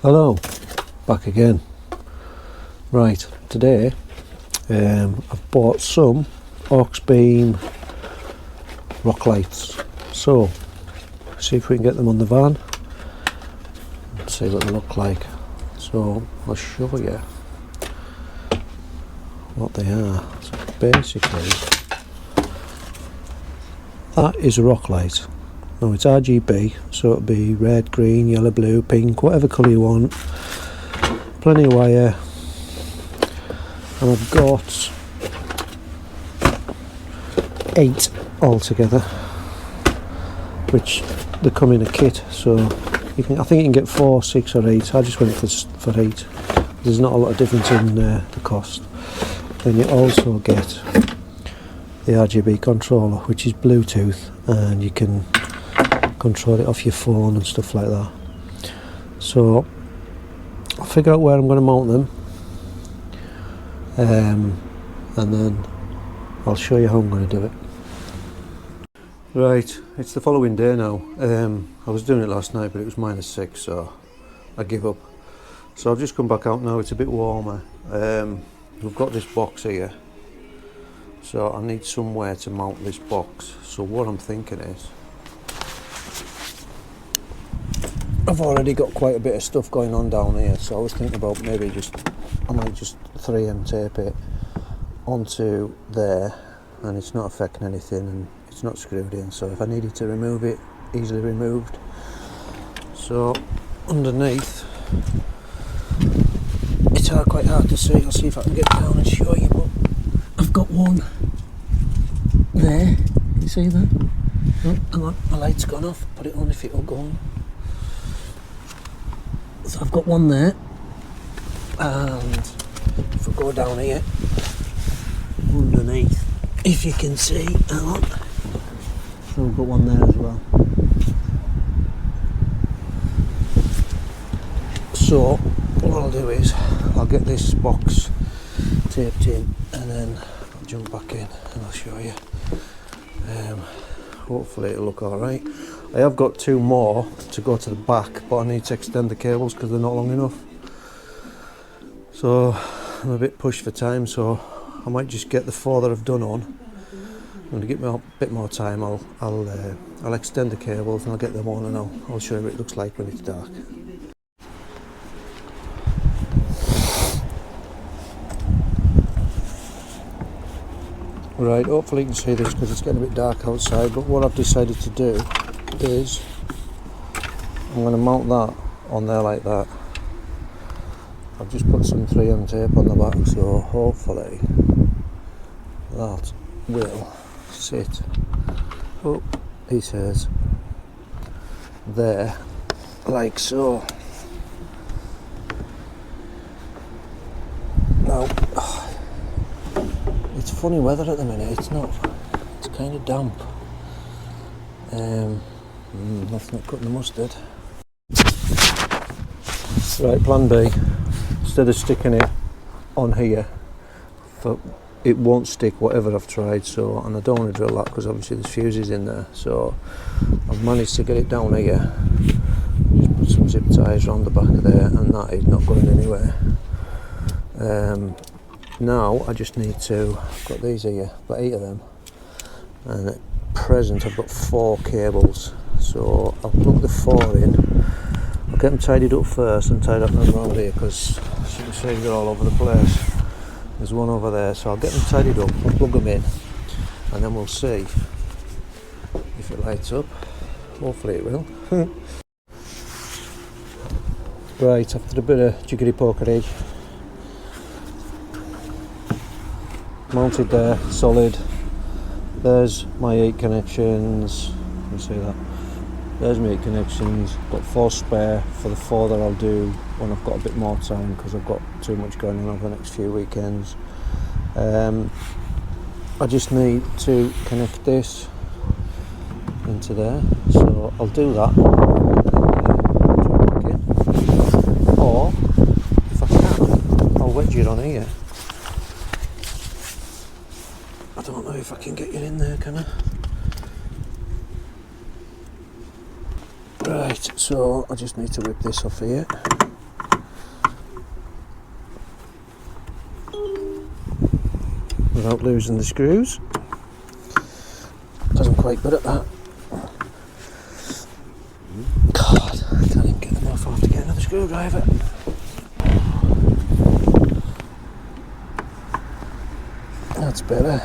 Hello, back again. Right, today I've bought some Auxbeam Rock lights. So, see if we can get them on the van and see what they look like. So, I'll show you what they are. So basically, that is a rock light. Now it's RGB, so it'll be red, green, yellow, blue, pink, whatever colour you want. Plenty of wire. And I've got 8 altogether, which they come in a kit. So you can, I think you can get 4, 6 or 8. I just went for 8. There's not a lot of difference in the cost. Then you also get the RGB controller, which is Bluetooth, and you can control it off your phone and stuff like that. So I'll figure out where I'm going to mount them, and then I'll show you how I'm going to do it. Right, it's the following day now. I was doing it last night, but it was -6, so I give up. So I've just come back out now. It's a bit warmer. We've got this box here, so I need somewhere to mount this box. So what I'm thinking is, I've already got quite a bit of stuff going on down here, so I was thinking about maybe I might just 3M tape it onto there, and it's not affecting anything and it's not screwed in, so if I needed to remove it, easily removed. So underneath, it's quite hard to see. I'll see if I can get down and show you, but I've got one there. You see that? Oh, hang on, my light's gone off. Put it on if it'll go on. So I've got one there, and if I go down here, underneath, if you can see, hang on, so I've got one there as well. So what I'll do is, I'll get this box taped in, and then I'll jump back in and I'll show you. Hopefully it'll look alright. I have got 2 more to go to the back, but I need to extend the cables because they're not long enough. So I'm a bit pushed for time, so I might just get the 4 that I've done on. And to give me a bit more time, I'll extend the cables and I'll get them on, and I'll show you what it looks like when it's dark. Right, hopefully you can see this because it's getting a bit dark outside, but what I've decided to do is I'm going to mount that on there like that. I've just put some 3M tape on the back, so hopefully that will sit up, he says, there, like so. Now, it's funny weather at the minute. It's kind of damp. That's not cutting the mustard. Right, plan B. Instead of sticking it on here, it won't stick whatever I've tried. So, and I don't want to drill that because obviously there's fuses in there. So I've managed to get it down here. Just put some zip ties around the back of there, and that is not going anywhere. Now I just need to, I've got these here, I've got 8 of them, and at present I've got 4 cables, so I'll plug the 4 in. I'll get them tidied up first and tied up around here because as you can see they're all over the place. There's one over there, so I'll get them tidied up, I'll plug them in, and then we'll see if it lights up. Hopefully it will. Right, after a bit of jiggity pokery, mounted there, solid. There's my 8 connections. You can see that. There's my 8 connections. Got 4 spare for the 4 that I'll do when I've got a bit more time because I've got too much going on over the next few weekends. I just need to connect this into there, so I'll do that. Or if I can, I'll wedge it on here. I don't know if I can get you in there, can I? Right, so I just need to whip this off here. without losing the screws, because I'm quite good at that. God, I can't even get them off. I have to get another screwdriver. That's better.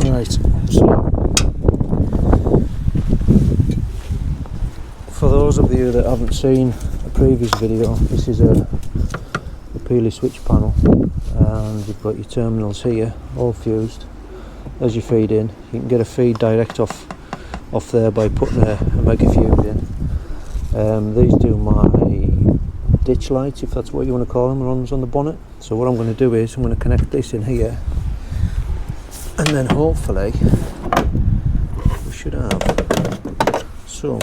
Right, so for those of you that haven't seen a previous video, this is a Peely switch panel, and you've got your terminals here all fused. As you feed in, you can get a feed direct off there by putting a mega fuse in. These do my ditch lights, if that's what you want to call them, runs on the bonnet. So what I'm going to do is I'm going to connect this in here, and then hopefully we should have some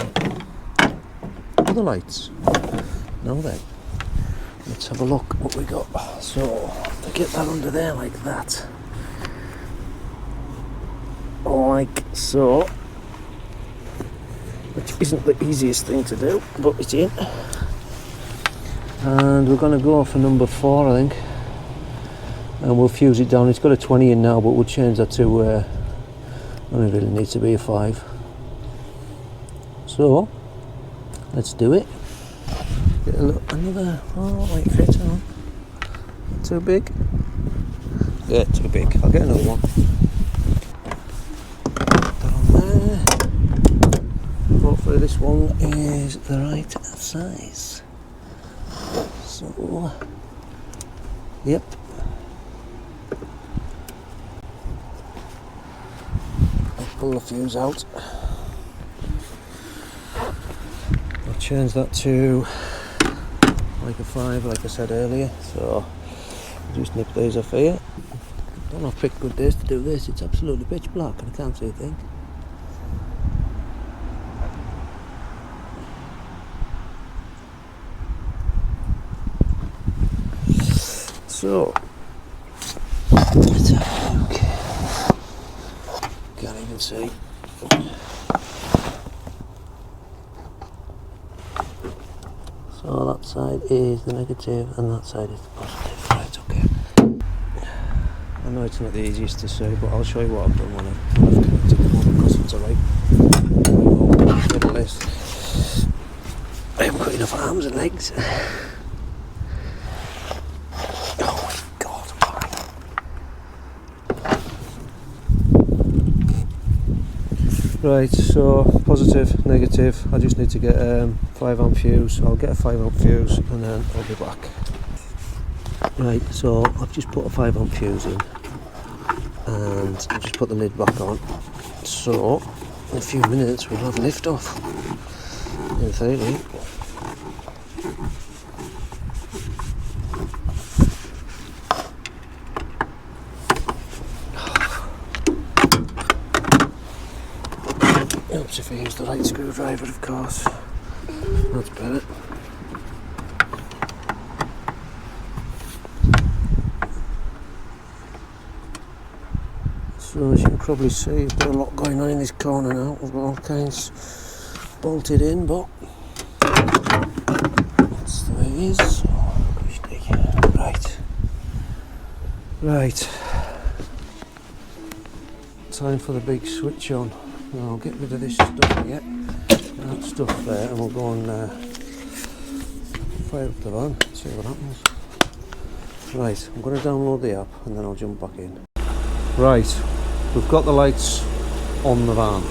other lights. Now then, let's have a look what we got. So to get that under there like that, like so, which isn't the easiest thing to do, but it's in. And we're going to go for number 4, I think, and we'll fuse it down. It's got a 20 in now, but we'll change that to only really needs to be a 5. So let's do it. Get a look, another, oh, it might fit on. Too big? Yeah, too big. I'll get another one. That on there. Hopefully this one is the right size. So, yep. I'll pull the fuse out. I'll change that to like a 5, like I said earlier. So I'll just nip these off here. Don't have picked good days to do this. It's absolutely pitch black and I can't see a thing. So let's have a look. Can't even see. So that side is the negative and that side is the positive. Right, okay. I know it's not the easiest to see, but I'll show you what I've done when I've connected them all, because it's alright. I haven't got enough arms and legs. Oh my god, why? Right, so positive, negative. I just need to get 5 amp fuse. I'll get a 5 amp fuse and then I'll be back. Right, so I've just put a 5 amp fuse in and I'll just put the lid back on. So in a few minutes we'll have lift off, in theory. Helps if I use the right screwdriver, of course. That's better. So as you can probably see, I've got a lot going on in this corner now. I've got all kinds bolted in, but that's the way it is. So, right. Time for the big switch on. Now I'll get rid of this stuff here, that stuff there, and we'll go and fire up the van, see what happens. Right, I'm going to download the app and then I'll jump back in. Right, we've got the lights on the van.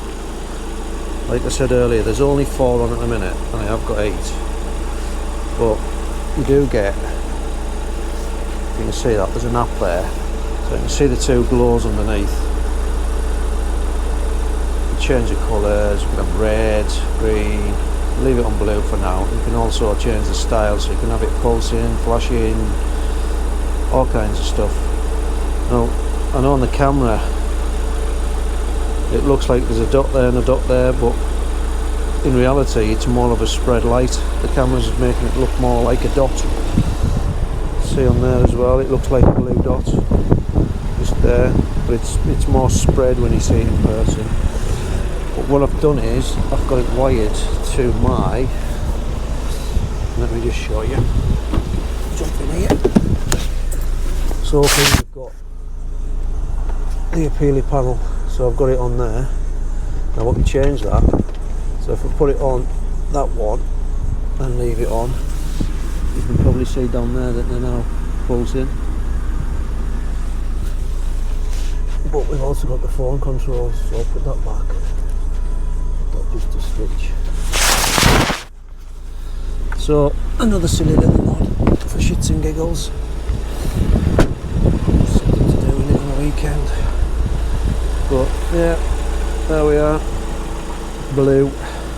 Like I said earlier, there's only 4 on at the minute, and I have got 8. But you do get, you can see that, there's an app there, so you can see the 2 glows underneath. Change the colours, you can have red, green, leave it on blue for now. You can also change the style, so you can have it pulsing, flashing, all kinds of stuff. Now, I know on the camera it looks like there's a dot there and a dot there, but in reality it's more of a spread light. The camera's making it look more like a dot. See on there as well, it looks like a blue dot just there, but it's more spread when you see it in person. But what I've done is I've got it wired to my, let me just show you, jump in here. So we've got the appealing panel, so I've got it on there. Now we can change that, so if I put it on that one and leave it on, you can probably see down there that they're now pulsing. But we've also got the phone controls, so I'll put that back. That's just a switch. So another silly little mod for shits and giggles. Something to do with it on the weekend. But yeah, there we are. Blue.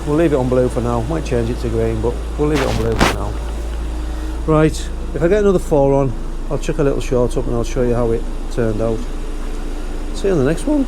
We'll leave it on blue for now. Might change it to green, but we'll leave it on blue for now. Right, if I get another 4 on, I'll chuck a little short up and I'll show you how it turned out. See you on the next one.